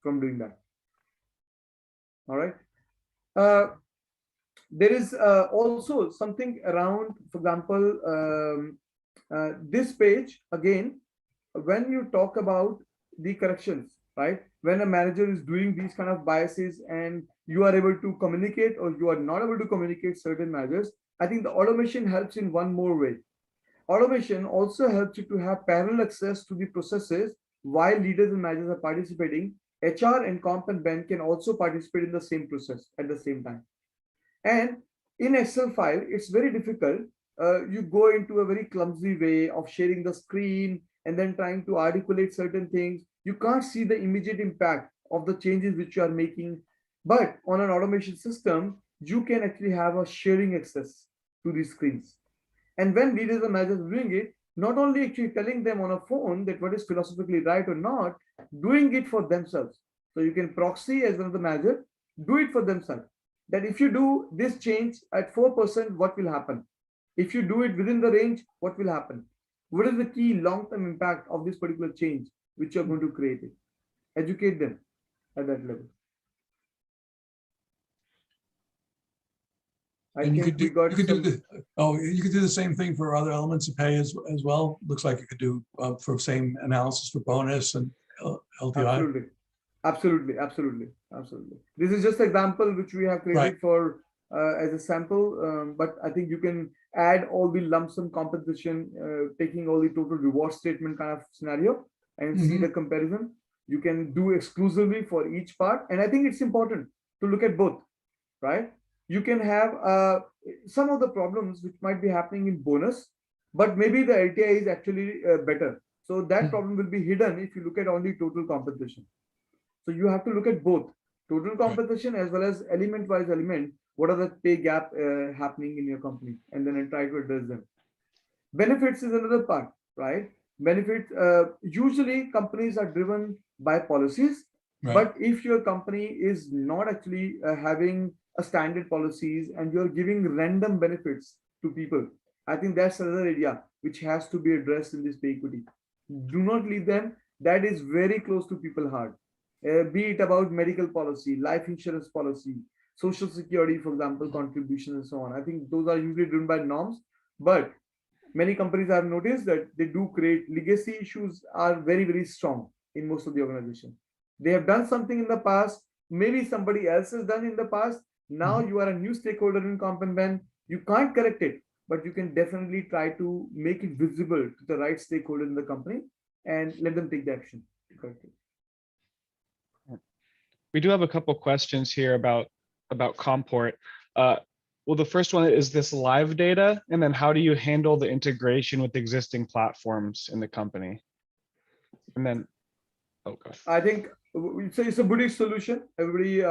from doing that. All right. There is also something around, for example, this page again, when you talk about the corrections, right? When a manager is doing these kind of biases and you are able to communicate or you are not able to communicate certain managers, I think the automation helps in one more way. Automation also helps you to have parallel access to the processes while leaders and managers are participating. HR and Comp and Ben can also participate in the same process at the same time. And in Excel file, it's very difficult. You go into a very clumsy way of sharing the screen and then trying to articulate certain things. You can't see the immediate impact of the changes which you are making. But on an automation system, you can actually have a sharing access to these screens. And when leaders and managers are doing it, not only actually telling them on a phone that what is philosophically right or not, doing it for themselves. So you can proxy as one of the manager, do it for themselves. That if you do this change at 4%, what will happen? If you do it within the range, what will happen? What is the key long-term impact of this particular change which you're going to create it? Educate them at that level. And you could do the same thing for other elements of pay as well. Looks like you could do for same analysis for bonus and LTI. Absolutely. This is just an example which we have created for as a sample, but I think you can add all the lump sum compensation, taking all the total reward statement kind of scenario and see the comparison. You can do exclusively for each part, and I think it's important to look at both, right? You can have some of the problems which might be happening in bonus, but maybe the LTI is actually better. So that problem will be hidden if you look at only total compensation. So you have to look at both total compensation as well as element-wise element. What are the pay gap happening in your company, and then try to address them. Benefits is another part, right? Benefits, usually companies are driven by policies, but if your company is not actually having a standard policies and you're giving random benefits to people, I think that's another area which has to be addressed in this pay equity. Do not leave them. That is very close to people's heart. Be it about medical policy, life insurance policy, social security, for example, contributions and so on. I think those are usually driven by norms, but many companies have noticed that they do create legacy issues are very, very strong in most of the organization. They have done something in the past. Maybe somebody else has done in the past. Now you are a new stakeholder in Comp and Ben. You can't correct it, but you can definitely try to make it visible to the right stakeholder in the company and let them take the action to correct it. We do have a couple questions here about Compport. Well, the first one is this live data, and then how do you handle the integration with existing platforms in the company? And then, I think it's a Buddhist solution. Everybody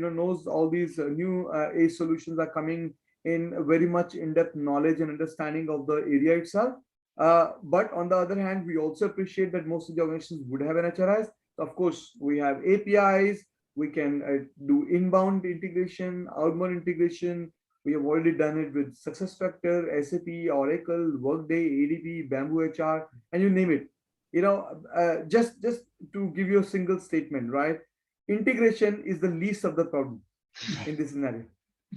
knows all these new AI solutions are coming in very much in-depth knowledge and understanding of the area itself. But on the other hand, we also appreciate that most of the organizations would have an HRIS. Of course, we have APIs. We can do inbound integration, outbound integration. We have already done it with SuccessFactors, SAP, Oracle, Workday, ADP, Bamboo HR, and you name it. Just to give you a single statement, right? Integration is the least of the problem in this scenario,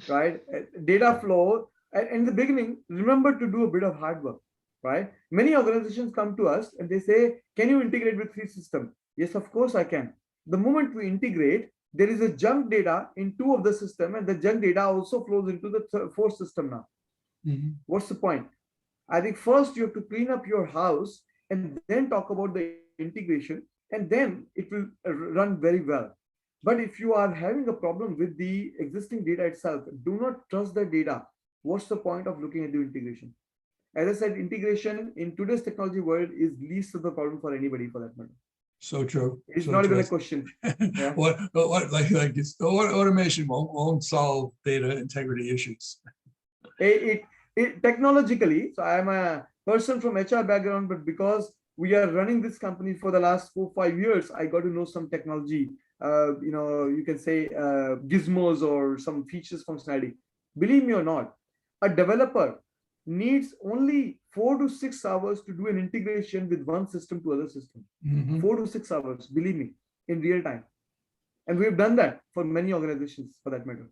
right? Data flow, and in the beginning, remember to do a bit of hard work, right? Many organizations come to us and they say, can you integrate with 3 systems? Yes, of course I can. The moment we integrate, there is a junk data in 2 of the system, and the junk data also flows into the 4th system now. What's the point? I think first you have to clean up your house and then talk about the integration, and then it will run very well. But if you are having a problem with the existing data itself, do not trust the data. What's the point of looking at the integration? As I said, integration in today's technology world is least of the problem for anybody, for that matter. So true. It's so not true. even a question. Yeah. What automation won't solve data integrity issues. It technologically, so I'm a person from HR background, but because we are running this company for the last 4-5 years, I got to know some technology, you can say gizmos or some features functionality. Believe me or not, a developer needs only 4 to 6 hours to do an integration with one system to other system. 4 to 6 hours, believe me, in real time. And we've done that for many organizations for that matter.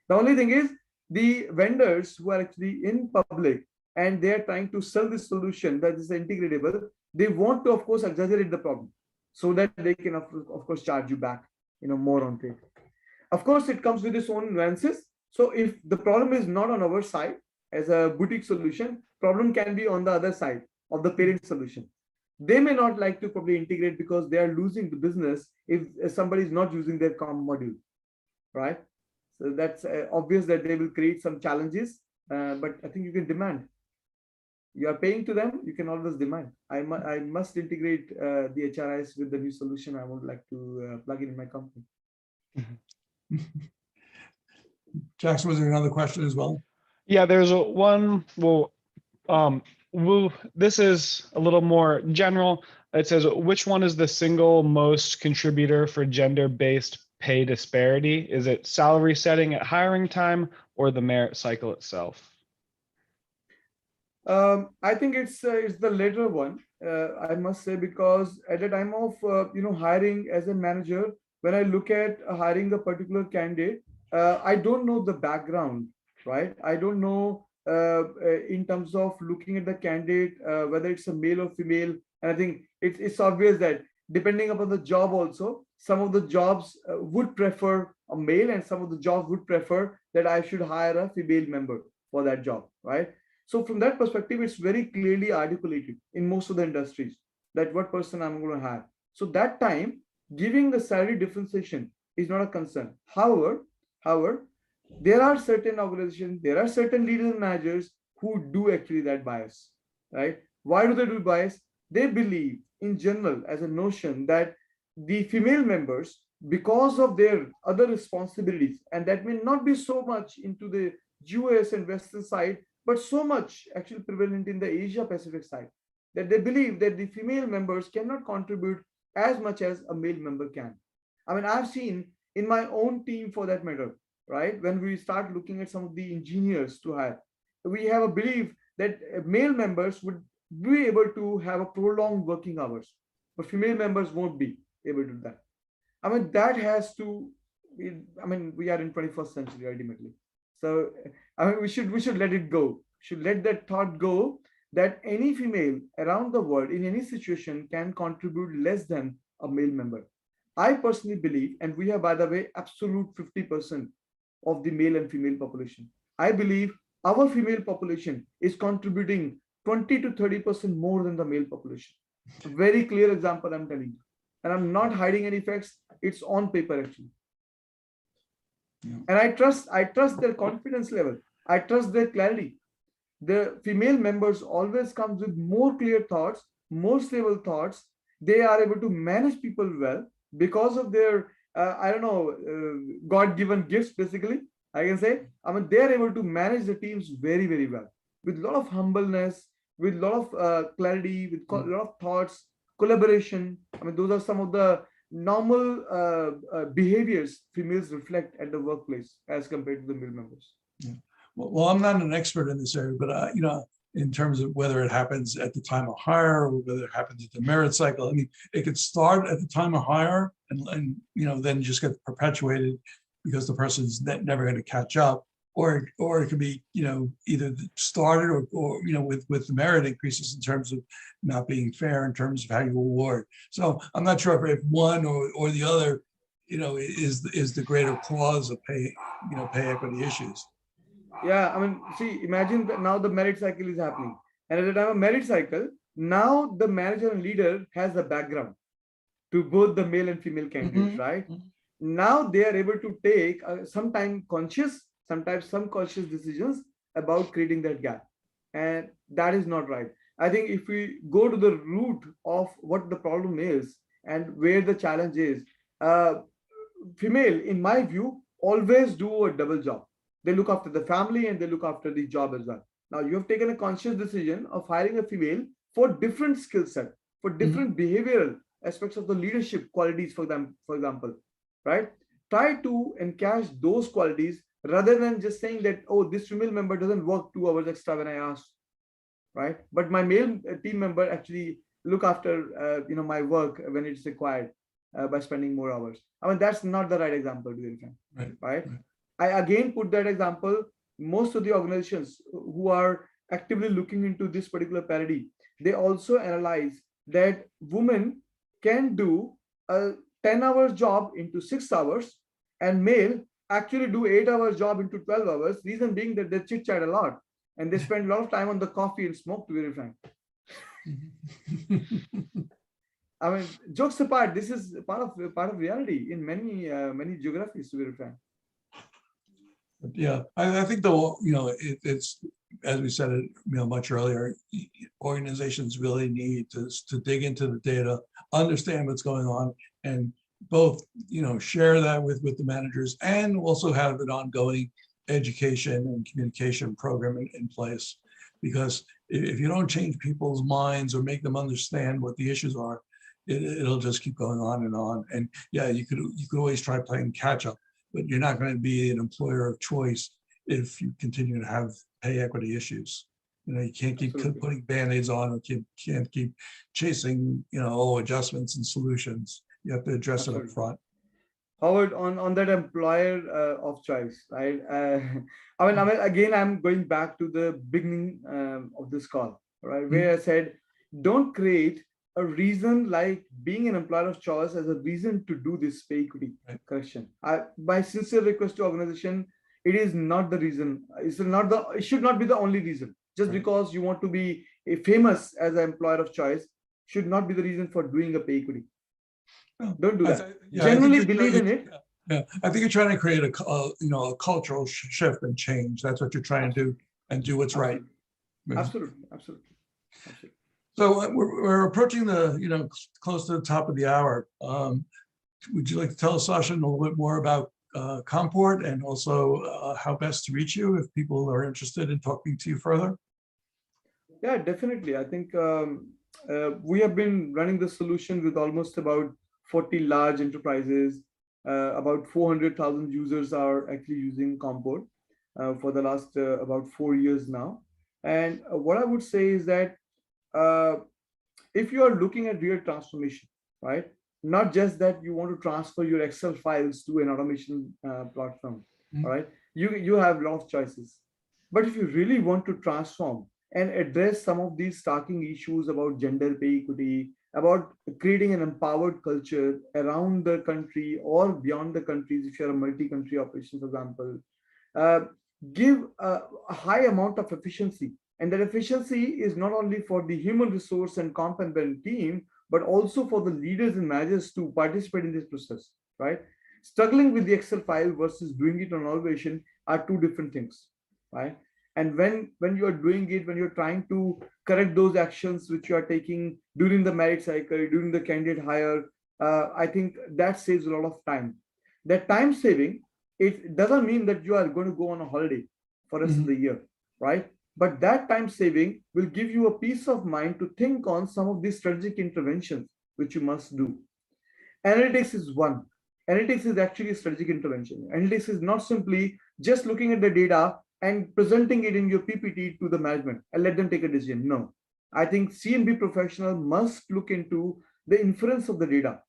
The only thing is the vendors who are actually in public and they are trying to sell this solution that is integratable, they want to, of course, exaggerate the problem so that they can, of course, charge you back, more on it. Of course, it comes with its own nuances. So if the problem is not on our side as a boutique solution, problem can be on the other side of the parent solution. They may not like to probably integrate because they are losing the business if somebody is not using their comm module, right? So that's obvious that they will create some challenges, but I think you can demand. You are paying to them, you can always demand. I must integrate the HRIS with the new solution I would like to plug in my company. Jackson, was there another question as well? Yeah, there's one. This is a little more general. It says, which one is the single most contributor for gender-based pay disparity? Is it salary setting at hiring time or the merit cycle itself? I think it's the latter one. I must say, because at the time of hiring as a manager, when I look at hiring a particular candidate, I don't know the background, right? I don't know in terms of looking at the candidate whether it's a male or female. And I think it's obvious that depending upon the job also, some of the jobs would prefer a male and some of the jobs would prefer that I should hire a female member for that job, right? So from that perspective, it's very clearly articulated in most of the industries that what person I'm going to hire. So that time, giving the salary differentiation is not a concern. However, there are certain organizations, there are certain leaders and managers who do actually that bias, right? Why do they do bias? They believe in general as a notion that the female members, because of their other responsibilities, and that may not be so much into the US and Western side, but so much actually prevalent in the Asia Pacific side, that they believe that the female members cannot contribute as much as a male member can. I mean, I've seen in my own team for that matter, right? When we start looking at some of the engineers to hire, we have a belief that male members would be able to have a prolonged working hours, but female members won't be able to do that. I mean, that has to, we are in 21st century ultimately. So, I mean, we should let it go. Should let that thought go that any female around the world in any situation can contribute less than a male member. I personally believe, and we have, by the way, absolute 50% of the male and female population. I believe our female population is contributing 20 to 30% more than the male population. A very clear example I'm telling you. And I'm not hiding any facts. It's on paper actually. Yeah. And I trust their confidence level. I trust their clarity. The female members always comes with more clear thoughts, more stable thoughts. They are able to manage people well because of their, God-given gifts, basically, I can say. I mean, they are able to manage the teams very, very well with a lot of humbleness, with a lot of clarity, with a lot of thoughts, collaboration. I mean, those are some of the normal behaviors females reflect at the workplace as compared to the male members. Yeah. Well, I'm not an expert in this area, but in terms of whether it happens at the time of hire or whether it happens at the merit cycle, I mean, it could start at the time of hire and then just get perpetuated because the person's never going to catch up, or it could be either started or with the merit increases in terms of not being fair in terms of how you award. So I'm not sure if one or the other is the greater cause of pay equity issues. Yeah, I mean, see, imagine that now the merit cycle is happening, and at the time of merit cycle, now the manager and leader has a background to both the male and female candidates, right? Now they are able to take sometimes subconscious decisions about creating that gap, and that is not right. I think if we go to the root of what the problem is and where the challenge is, female, in my view, always do a double job. They look after the family and they look after the job as well. Now you have taken a conscious decision of hiring a female for different skill set, for different behavioral aspects of the leadership qualities for them, for example, right? Try to encash those qualities rather than just saying that, oh, this female member doesn't work 2 hours extra when I asked, right? But my male team member actually look after, my work when it's required. by spending more hours. I mean, that's not the right example, to be frank. Right. Right? I again put that example. Most of the organizations who are actively looking into this particular parody, they also analyze that women can do a 10-hour job into 6 hours, and male actually do 8-hour job into 12 hours. Reason being that they chit chat a lot and they spend a lot of time on the coffee and smoke, to be very frank. I mean, jokes apart, this is part of reality in many geographies, to be very frank. Yeah, I think though, it's, as we said it, much earlier, organizations really need to dig into the data, understand what's going on, and both, share that with the managers, and also have an ongoing education and communication program in place. Because if you don't change people's minds or make them understand what the issues are, it'll just keep going on and on. And yeah, you could always try playing catch up, but you're not going to be an employer of choice if you continue to have pay equity issues. You can't keep putting band-aids on, or can't keep chasing, adjustments and solutions. You have to address it up front. Howard, on that employer of choice, right? I mean, again, I'm going back to the beginning of this call, right? Where I said, don't create a reason like being an employer of choice as a reason to do this pay equity correction. My sincere request to organization, it is not the reason. It should not be the only reason. Just because you want to be famous as an employer of choice should not be the reason for doing a pay equity. Don't do that. Genuinely believe in it. Yeah, I think you're trying to create a cultural shift and change. That's what you're trying to do, and do what's right. Absolutely. So we're approaching the close to the top of the hour. Would you like to tell us, Sachin, a little bit more about Compport, and also how best to reach you if people are interested in talking to you further? Yeah, definitely. I think we have been running the solution with almost about 40 large enterprises. About 400,000 users are actually using Compport for the last about 4 years now. And what I would say is that if you are looking at real transformation, right? Not just that you want to transfer your Excel files to an automation platform, right? You have a lot of choices. But if you really want to transform and address some of these starking issues about gender pay equity, about creating an empowered culture around the country or beyond the countries, if you're a multi-country operation, for example, give a high amount of efficiency. And that efficiency is not only for the human resource and comp and ben team, but also for the leaders and managers to participate in this process, right? Struggling with the Excel file versus doing it on automation are two different things, right? And when you are doing it, when you're trying to correct those actions which you are taking during the merit cycle, during the candidate hire, I think that saves a lot of time. That time saving, it doesn't mean that you are going to go on a holiday for the rest of the year, right? But that time saving will give you a peace of mind to think on some of these strategic interventions which you must do. Analytics is one. Analytics is actually a strategic intervention. Analytics is not simply just looking at the data and presenting it in your PPT to the management and let them take a decision. No, I think C&B professional must look into the inference of the data,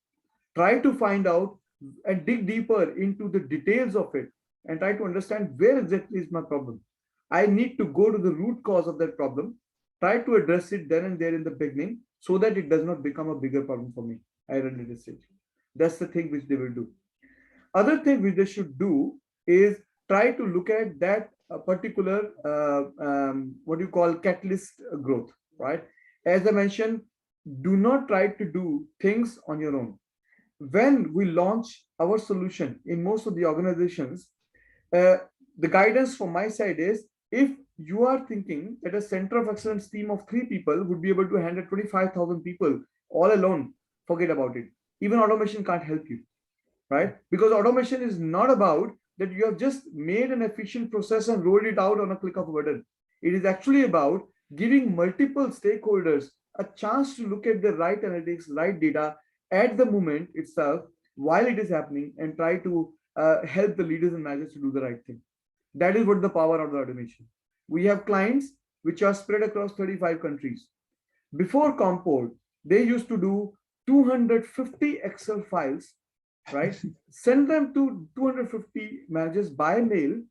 try to find out and dig deeper into the details of it, and try to understand where exactly is my problem. I need to go to the root cause of that problem, try to address it then and there in the beginning so that it does not become a bigger problem for me at a later stage. That's the thing which they will do. Other thing which they should do is try to look at that particular, what you call catalyst growth, right? As I mentioned, do not try to do things on your own. When we launch our solution in most of the organizations, the guidance from my side is, if you are thinking that a center of excellence team of 3 people would be able to handle 25,000 people all alone, forget about it. Even automation can't help you, right? Because automation is not about that you have just made an efficient process and rolled it out on a click of a button. It is actually about giving multiple stakeholders a chance to look at the right analytics, right data at the moment itself while it is happening, and try to help the leaders and managers to do the right thing. That is what the power of the automation. We have clients which are spread across 35 countries. Before Compport, they used to do 250 Excel files, right? Send them to 250 managers by mail,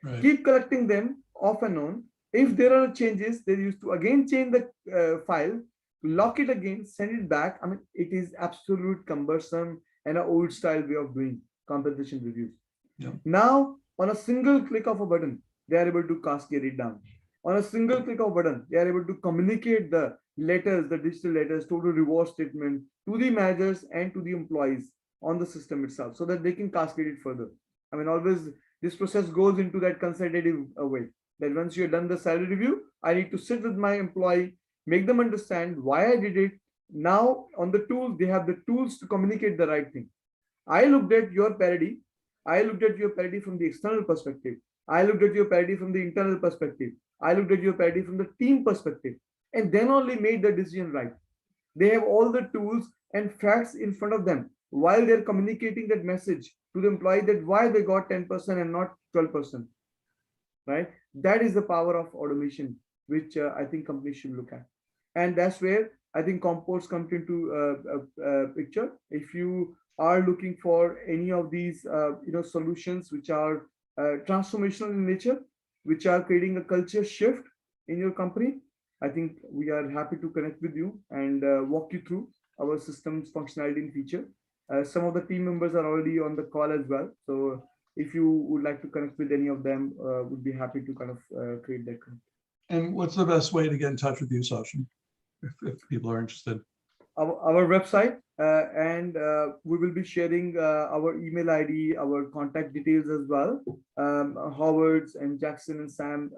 Right. keep collecting them off and on. If there are changes, they used to again change the file, lock it again, send it back. I mean, it is absolute cumbersome and an old style way of doing compensation reviews. Yeah. Now, on a single click of a button, they are able to cascade it down. On a single click of a button, they are able to communicate the letters, the digital letters, total reward statement to the managers and to the employees on the system itself, so that they can cascade it further. I mean, always this process goes into that consultative way, that once you're done the salary review, I need to sit with my employee, make them understand why I did it. Now on the tools, they have the tools to communicate the right thing. I looked at your parity. I looked at your parity from the external perspective. I looked at your parity from the internal perspective. I looked at your parity from the team perspective, and then only made the decision right. They have all the tools and facts in front of them while they're communicating that message to the employee, that why they got 10% and not 12%, right? That is the power of automation, which I think companies should look at. And that's where I think Compports comes into a picture. If you are looking for any of these solutions which are transformational in nature, which are creating a culture shift in your company, I think we are happy to connect with you and walk you through our system's functionality and feature. Some of the team members are already on the call as well. So if you would like to connect with any of them, would be happy to kind of create that connect. And what's the best way to get in touch with you, Sachin, if people are interested? Our website, and we will be sharing our email ID, our contact details as well. Howard's and Jackson and Sam,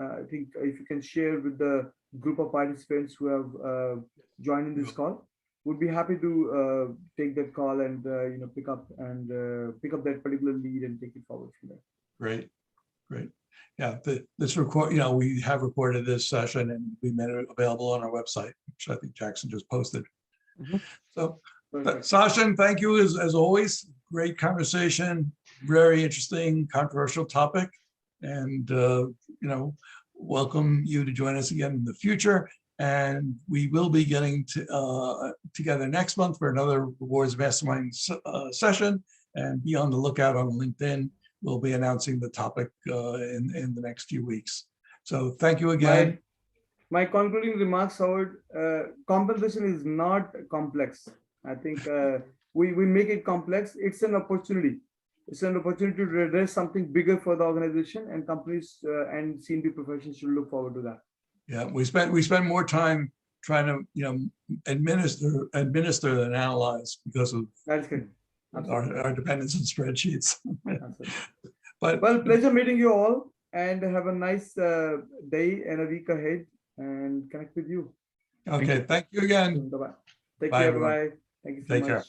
I think if you can share with the group of participants who have joined in this call, would be happy to take that call and pick up that particular lead and take it forward from there. Great, great. Yeah, this record, we have recorded this session and we made it available on our website, which I think Jackson just posted. Mm-hmm. So, Sachin, thank you as always. Great conversation, very interesting, controversial topic, and welcome you to join us again in the future. And we will be getting together next month for another Rewards Mastermind session. And be on the lookout on LinkedIn. We'll be announcing the topic in the next few weeks. So thank you again. My concluding remarks, Howard, compensation is not complex. I think we make it complex. It's an opportunity. It's an opportunity to address something bigger for the organization, and companies and C&B professionals should look forward to that. Yeah, we spend more time trying to administer and analyze because of That's good. Our dependence on spreadsheets. But well, pleasure meeting you all, and have a nice day and a week ahead, and connect with you. Okay, thank you again. Bye-bye. Take Bye, care. everyone. Bye. Thank you so Take much. care.